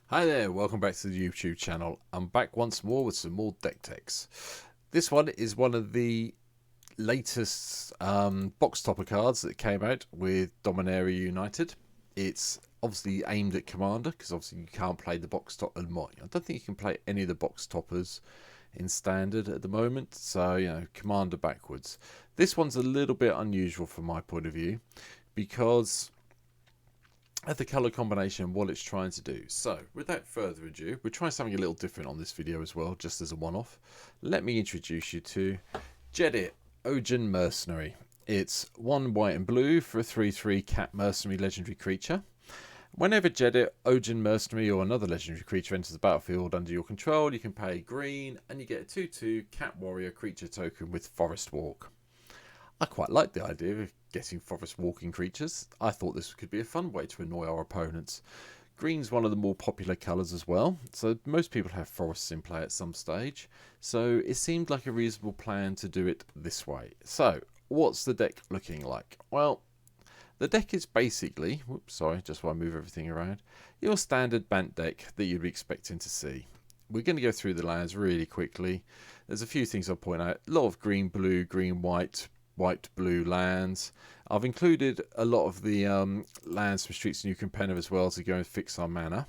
Hi there, welcome back to the YouTube channel. I'm back once more with some more deck techs. This one is one of the latest box topper cards that came out with Dominaria United. It's obviously aimed at Commander because obviously you can't play the box top. I don't think you can play any of the box toppers in Standard at the moment, so Commander backwards. This one's a little bit unusual from my point of view because at the colour combination, what it's trying to do. So without further ado, we're trying something a little different on this video as well, just as a one-off. Let me introduce you to Jedit, Ojanen Mercenary. It's 1 white and blue for a 3/3 cat mercenary legendary creature. Whenever Jedit, Ojanen Mercenary or another legendary creature enters the battlefield under your control, you can pay green and you get a 2/2 cat warrior creature token with Forest Walk. I quite like the idea of getting forest walking creatures. I thought this could be a fun way to annoy our opponents. Green's one of the more popular colours as well, so most people have forests in play at some stage, so it seemed like a reasonable plan to do it this way. So, what's the deck looking like? Well, the deck is basically, just while I move everything around, your standard Bant deck that you'd be expecting to see. We're going to go through the lands really quickly. There's a few things I'll point out. A lot of green, blue, green, white, blue lands. I've included a lot of the lands from Streets of New Capenna as well to go and fix our mana.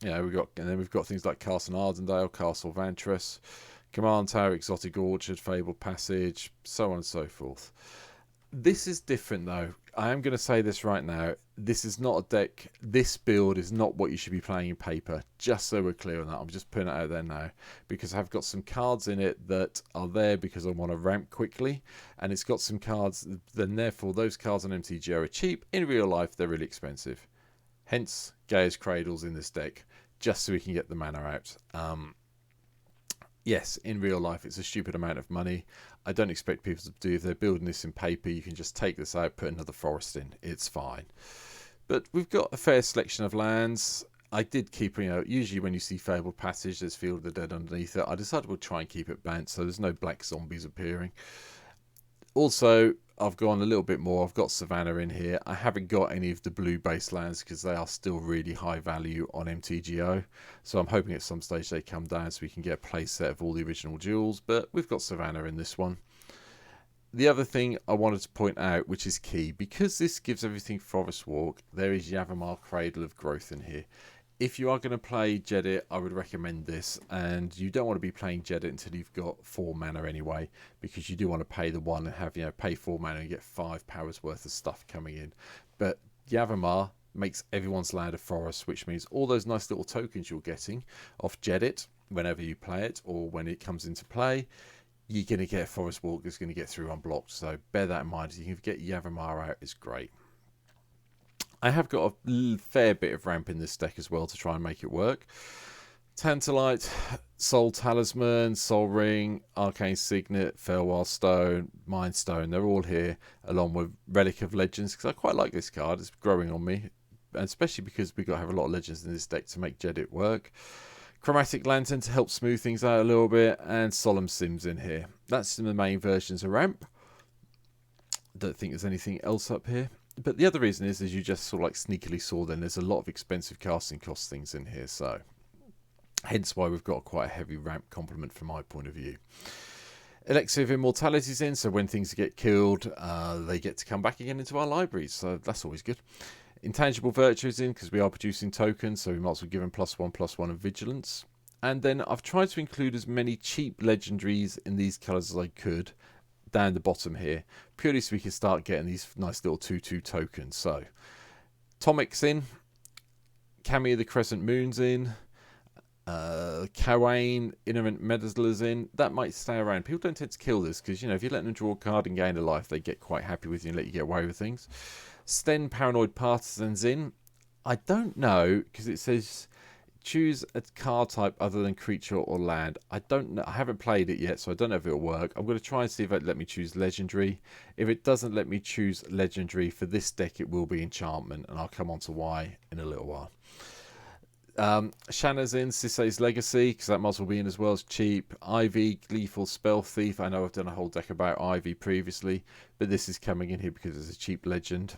We've got things like Castle Ardendale, Castle Vantress, Command Tower, Exotic Orchard, Fabled Passage, so on and so forth. This is different though. I am going to say this right now. This is not a deck. This build is not what you should be playing in paper. Just so we're clear on that. I'm just putting it out there now because I've got some cards in it that are there because I want to ramp quickly, and it's got some cards. Then therefore, those cards on MTG are cheap. In real life, they're really expensive. Hence, Gaia's Cradles in this deck, just so we can get the mana out. Yes, in real life, it's a stupid amount of money. I don't expect people to do. If they're building this in paper, you can just take this out, put another forest in. It's fine. But we've got a fair selection of lands. I did keep, usually when you see Fabled Passage, there's Field of the Dead underneath it. I decided we'll try and keep it balanced so there's no black zombies appearing. Also, I've gone a little bit more. I've got Savannah in here. I haven't got any of the blue base lands because they are still really high value on MTGO. So I'm hoping at some stage they come down so we can get a play set of all the original jewels. But we've got Savannah in this one. The other thing I wanted to point out, which is key, because this gives everything Forest Walk, there is Yavimar Cradle of Growth in here. If you are going to play Jedit, I would recommend this, and you don't want to be playing Jedit until you've got 4 mana anyway, because you do want to pay the 1 and have, pay 4 mana and get 5 powers worth of stuff coming in. But Yavimar makes everyone's land a forest, which means all those nice little tokens you're getting off Jedit whenever you play it or when it comes into play, you're going to get Forest Walk that's going to get through unblocked. So bear that in mind. If you can get Yavimar out, it's great. I have got a fair bit of ramp in this deck as well to try and make it work. Tantalite, Soul Talisman, Soul Ring, Arcane Signet, Farewell Stone, Mind Stone. They're all here along with Relic of Legends because I quite like this card. It's growing on me, and especially because we've got to have a lot of Legends in this deck to make Jedit work. Chromatic Lantern to help smooth things out a little bit, and Solemn Sims in here. That's the main versions of ramp. Don't think there's anything else up here. But the other reason is, as you just sort of like sneakily saw then, there's a lot of expensive casting cost things in here. So hence why we've got quite a heavy ramp complement from my point of view. Elixir of Immortality's in, so when things get killed, they get to come back again into our libraries. So that's always good. Intangible Virtue is in because we are producing tokens, so we might as well give them +1/+1 of Vigilance. And then I've tried to include as many cheap legendaries in these colours as I could down the bottom here, purely so we can start getting these nice little 2/2 tokens. So Tomic's in, Cameo the Crescent Moon's in, Kawain, Inherent Meddler's in. That might stay around. People don't tend to kill this because, if you let them draw a card and gain a life, they get quite happy with you and let you get away with things. Sten Paranoid Partisan's in. I don't know because it says choose a card type other than creature or land. I don't know. I haven't played it yet, so I don't know if it'll work. I'm going to try and see if it let me choose legendary. If it doesn't let me choose legendary for this deck, it will be enchantment, and I'll come on to why in a little while. Shanna's in, Sisei's Legacy, because that might as well be in as well. As cheap. Ivy, Gleeful Spell Thief. I know I've done a whole deck about Ivy previously, but this is coming in here because it's a cheap legend.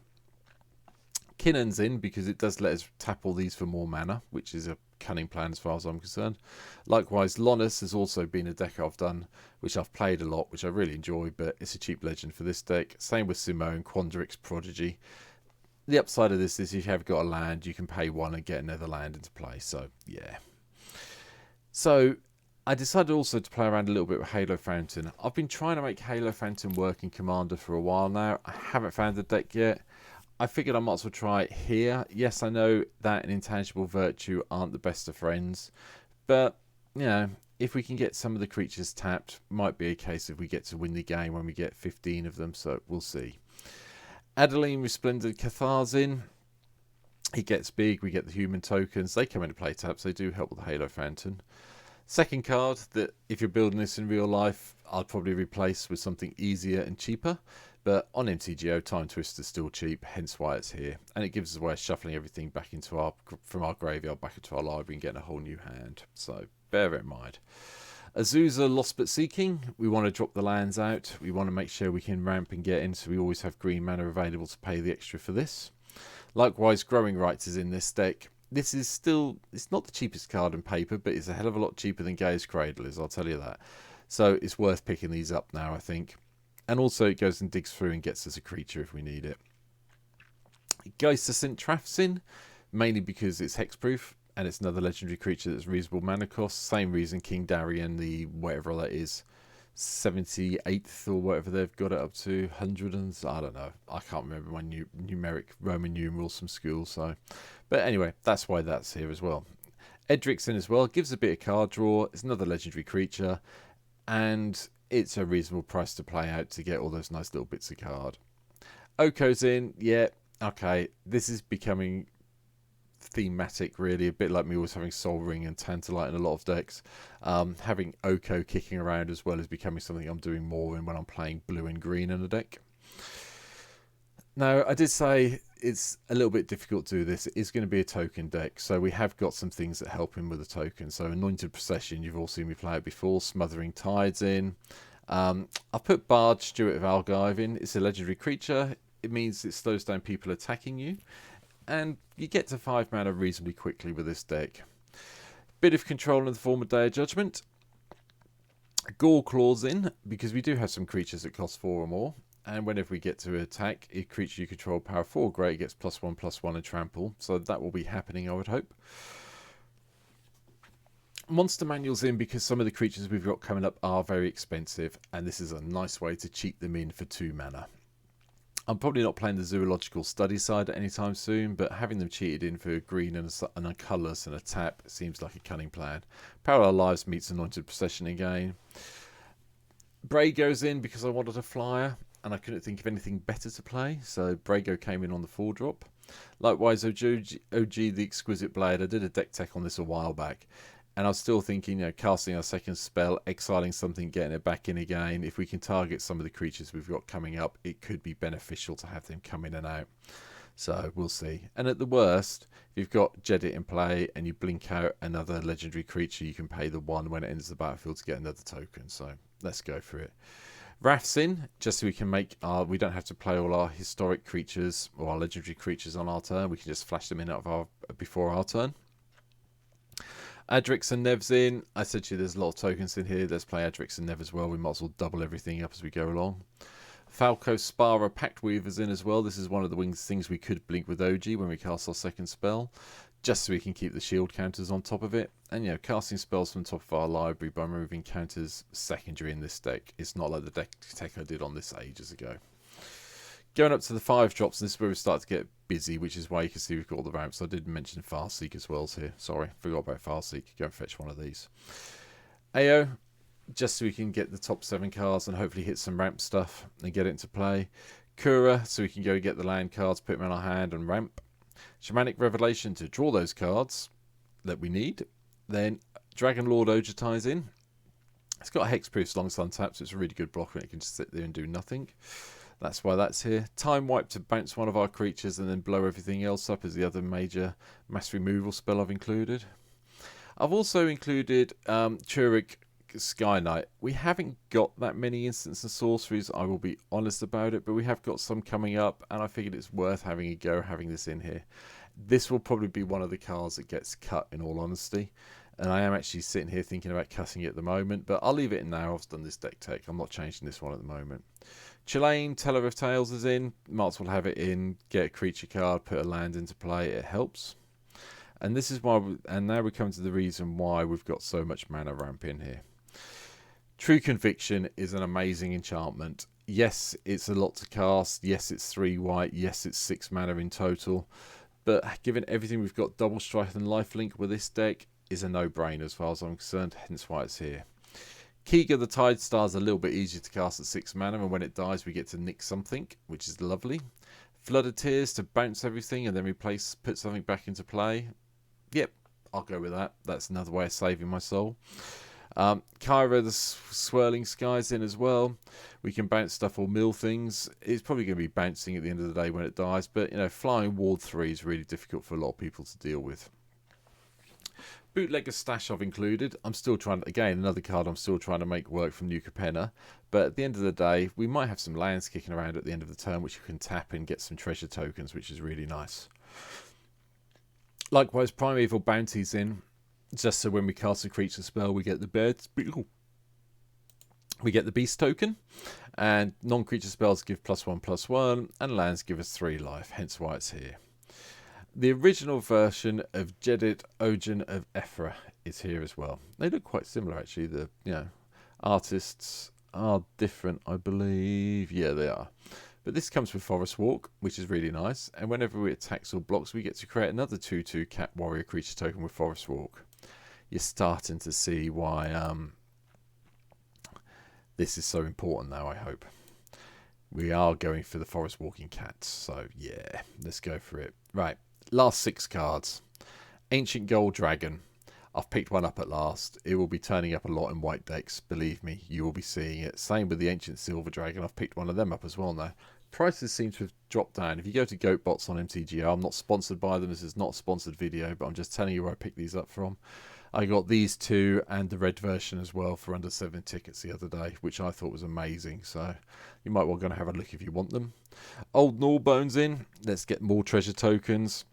Kinnon's in because it does let us tap all these for more mana, which is a cunning plan as far as I'm concerned. Likewise, Lonus has also been a deck I've done, which I've played a lot, which I really enjoy, but it's a cheap legend for this deck. Same with Simone, Quandrix, Prodigy. The upside of this is if you have got a land, you can pay 1 and get another land into play. So, yeah. So, I decided also to play around a little bit with Halo Fountain. I've been trying to make Halo Fountain work in Commander for a while now. I haven't found the deck yet. I figured I might as well try it here. Yes, I know that and Intangible Virtue aren't the best of friends, but, you know, if we can get some of the creatures tapped, might be a case if we get to win the game when we get 15 of them, so we'll see. Adeline Resplendent Catharzin. He gets big, we get the human tokens. They come into play taps, they do help with the Halo Fountain. Second card that if you're building this in real life, I'd probably replace with something easier and cheaper. But on MTGO, Time Twister is still cheap, hence why it's here. And it gives us a way of shuffling everything back into from our graveyard back into our library and getting a whole new hand. So bear it in mind. Azusa, Lost But Seeking. We want to drop the lands out. We want to make sure we can ramp and get in, so we always have green mana available to pay the extra for this. Likewise, Growing Rights is in this deck. This is still, it's not the cheapest card in paper, but it's a hell of a lot cheaper than Gaia's Cradle is, I'll tell you that. So it's worth picking these up now, I think. And also it goes and digs through and gets us a creature if we need it. Geist of St. Trafsin, mainly because it's hexproof and it's another legendary creature that's reasonable mana cost. Same reason King Darien, the whatever that is, 78th or whatever they've got it up to, 100 and I don't know. I can't remember my numeric Roman numerals from school. So, but anyway, that's why that's here as well. Edricson as well gives a bit of card draw. It's another legendary creature, and it's a reasonable price to play out to get all those nice little bits of card. Oko's in, yeah, okay. This is becoming thematic, really, a bit like me always having Soul Ring and Tantalite in a lot of decks. Having Oko kicking around as well is becoming something I'm doing more in when I'm playing blue and green in a deck. Now, I did say it's a little bit difficult to do this. It is going to be a token deck, so we have got some things that help him with the token. So Anointed Procession, you've all seen me play it before. Smothering Tides in. I've put Bard, Steward of Algarve in. It's a legendary creature. It means it slows down people attacking you, and you get to 5 mana reasonably quickly with this deck. Bit of control in the form of Day of Judgment. Gore Claws in, because we do have some creatures that cost 4 or more. And whenever we get to attack, a creature you control power 4 great gets +1/+1 and trample. So that will be happening, I would hope. Monster Manual's in because some of the creatures we've got coming up are very expensive, and this is a nice way to cheat them in for 2 mana. I'm probably not playing the Zoological Study side anytime soon, but having them cheated in for green and a colourless and a tap seems like a cunning plan. Parallel Lives meets Anointed Procession again. Bray goes in because I wanted a flyer, and I couldn't think of anything better to play, so Brago came in on the 4-drop. Likewise, OG the Exquisite Blade. I did a deck tech on this a while back, and I was still thinking, you know, casting our second spell, exiling something, getting it back in again. If we can target some of the creatures we've got coming up, it could be beneficial to have them come in and out. So we'll see. And at the worst, if you've got Jedit in play and you blink out another legendary creature, you can pay the 1 when it enters the battlefield to get another token. So let's go for it. Wrath's in, just so we can make we don't have to play all our historic creatures or our legendary creatures on our turn. We can just flash them in before our turn. Adrix and Nev's in. I said to you there's a lot of tokens in here. Let's play Adrix and Nev as well. We might as well double everything up as we go along. Falco Spara Pact Weaver's in as well. This is one of the things we could blink with OG when we cast our second spell, just so we can keep the shield counters on top of it. And, you know, casting spells from top of our library by removing counters secondary in this deck. It's not like the deck tech I did on this ages ago. Going up to the 5-drops, and this is where we start to get busy, which is why you can see we've got all the ramps. I did mention Farseek as well here. Sorry, forgot about Farseek. Go and fetch one of these. AO, just so we can get the top 7 cards and hopefully hit some ramp stuff and get it into play. Kura, so we can go get the land cards, put them in our hand and ramp. Shamanic Revelation to draw those cards that we need. Then Dragon Lord Ojaten in. It's got a hexproof long sun tap, so it's a really good blocker and it can just sit there and do nothing. That's why that's here. Time Wipe to bounce one of our creatures and then blow everything else up is the other major mass removal spell I've included. I've also included Churik Sky Knight. We haven't got that many instants and sorceries, I will be honest about it, but we have got some coming up, and I figured it's worth having a go having this in here. This will probably be one of the cards that gets cut, in all honesty, and I am actually sitting here thinking about cutting it at the moment, but I'll leave it in now. I've done this deck tech. I'm not changing this one at the moment. Chilean, Teller of Tales is in. Might as well have it in. Get a creature card, put a land into play. It helps. And this is why, and now we come to the reason why we've got so much mana ramp in here. True Conviction is an amazing enchantment. Yes, it's a lot to cast. Yes, it's 3 white. Yes, it's 6 mana in total. But given everything we've got, Double Strike and Lifelink with this deck is a no-brainer as far as I'm concerned, hence why it's here. Keegan the Tide Star is a little bit easier to cast at 6 mana, and when it dies we get to nick something, which is lovely. Flood of Tears to bounce everything and then put something back into play. Yep, I'll go with that. That's another way of saving my soul. Kyra the Swirling Skies in as well. We can bounce stuff or mill things. It's probably going to be bouncing at the end of the day when it dies, but you know, Flying Ward 3 is really difficult for a lot of people to deal with. Bootlegger Stash I've included. I'm still trying, again, another card I'm still trying to make work from New Capenna, but at the end of the day we might have some lands kicking around at the end of the turn which you can tap and get some treasure tokens, which is really nice. Likewise, Primeval Bounties in, just so when we cast a creature spell, we get the Beast token, and non-creature spells give +1/+1, and lands give us 3 life. Hence why it's here. The original version of Jedit, Ojanen of Ephra is here as well. They look quite similar, actually. The artists are different, I believe. Yeah, they are. But this comes with Forest Walk, which is really nice. And whenever we attacks or blocks, we get to create another 2/2 Cat Warrior creature token with Forest Walk. You're starting to see why this is so important now, I hope. We are going for the Forest Walking Cats. So, yeah, let's go for it. Right, last 6 cards. Ancient Gold Dragon. I've picked one up at last. It will be turning up a lot in white decks. Believe me, you will be seeing it. Same with the Ancient Silver Dragon. I've picked one of them up as well now. Prices seem to have dropped down. If you go to GoatBots on MTGO, I'm not sponsored by them. This is not a sponsored video, but I'm just telling you where I picked these up from. I got these 2 and the red version as well for under 7 tickets the other day, which I thought was amazing. So you might well go and have a look if you want them. Old Gnawbones in. Let's get more treasure tokens.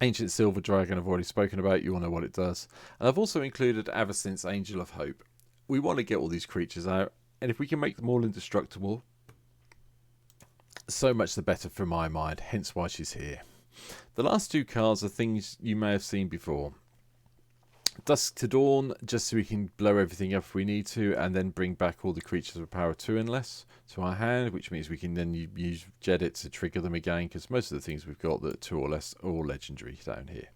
Ancient Silver Dragon I've already spoken about. You all know what it does. And I've also included Avacynth's Angel of Hope. We want to get all these creatures out, and if we can make them all indestructible, so much the better for my mind. Hence why she's here. The last 2 cards are things you may have seen before. Dusk to Dawn, just so we can blow everything up if we need to, and then bring back all the creatures with power 2 and less to our hand, which means we can then use Jedit to trigger them again, because most of the things we've got that are 2 or less are all legendary down here.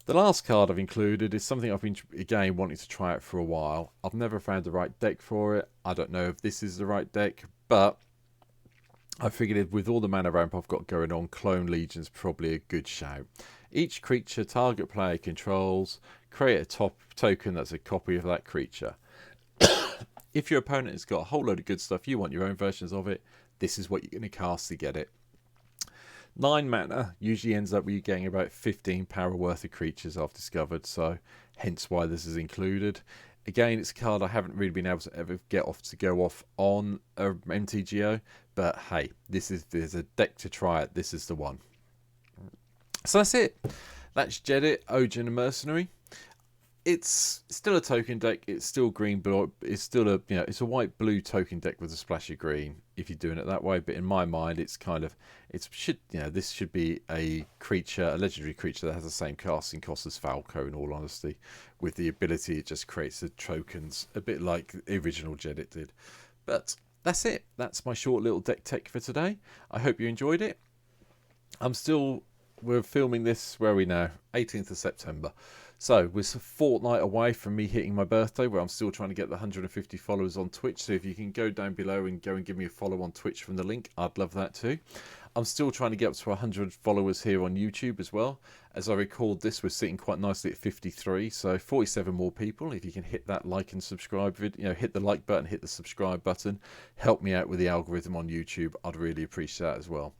The last card I've included is something I've been, again, wanting to try out for a while. I've never found the right deck for it. I don't know if this is the right deck, but I figured with all the mana ramp I've got going on, Clone Legion's probably a good shout. Each creature target player controls, create a top token that's a copy of that creature. If your opponent has got a whole load of good stuff, you want your own versions of it, this is what you're going to cast to get it. 9 mana usually ends up with you getting about 15 power worth of creatures I've discovered, so hence why this is included. Again, it's a card I haven't really been able to ever get off to go off on MTGO, but hey, there's a deck to try it. This is the one. So that's it. That's Jedit, Ojanen, and Mercenary. It's still a token deck. It's still green, but it's still it's a white blue token deck with a splash of green. If you're doing it that way, but in my mind, it's kind of this should be a creature, a legendary creature that has the same casting cost as Falco. In all honesty, with the ability it just creates the tokens, a bit like the original Jedit did. But that's it. That's my short little deck tech for today. I hope you enjoyed it. We're filming this, where are we now? 18th of September. So we're a fortnight away from me hitting my birthday, where I'm still trying to get the 150 followers on Twitch. So if you can go down below and go and give me a follow on Twitch from the link, I'd love that too. I'm still trying to get up to 100 followers here on YouTube as well. As I record this, we're sitting quite nicely at 53, so 47 more people. If you can hit that like and subscribe video, hit the like button, hit the subscribe button, help me out with the algorithm on YouTube. I'd really appreciate that as well.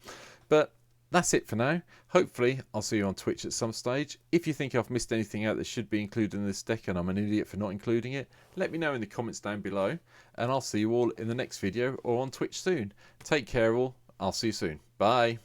But That's it for now. Hopefully I'll see you on Twitch at some stage. If you think I've missed anything out that should be included in this deck and I'm an idiot for not including it, let me know in the comments down below, and I'll see you all in the next video or on Twitch soon. Take care all. I'll see you soon. Bye.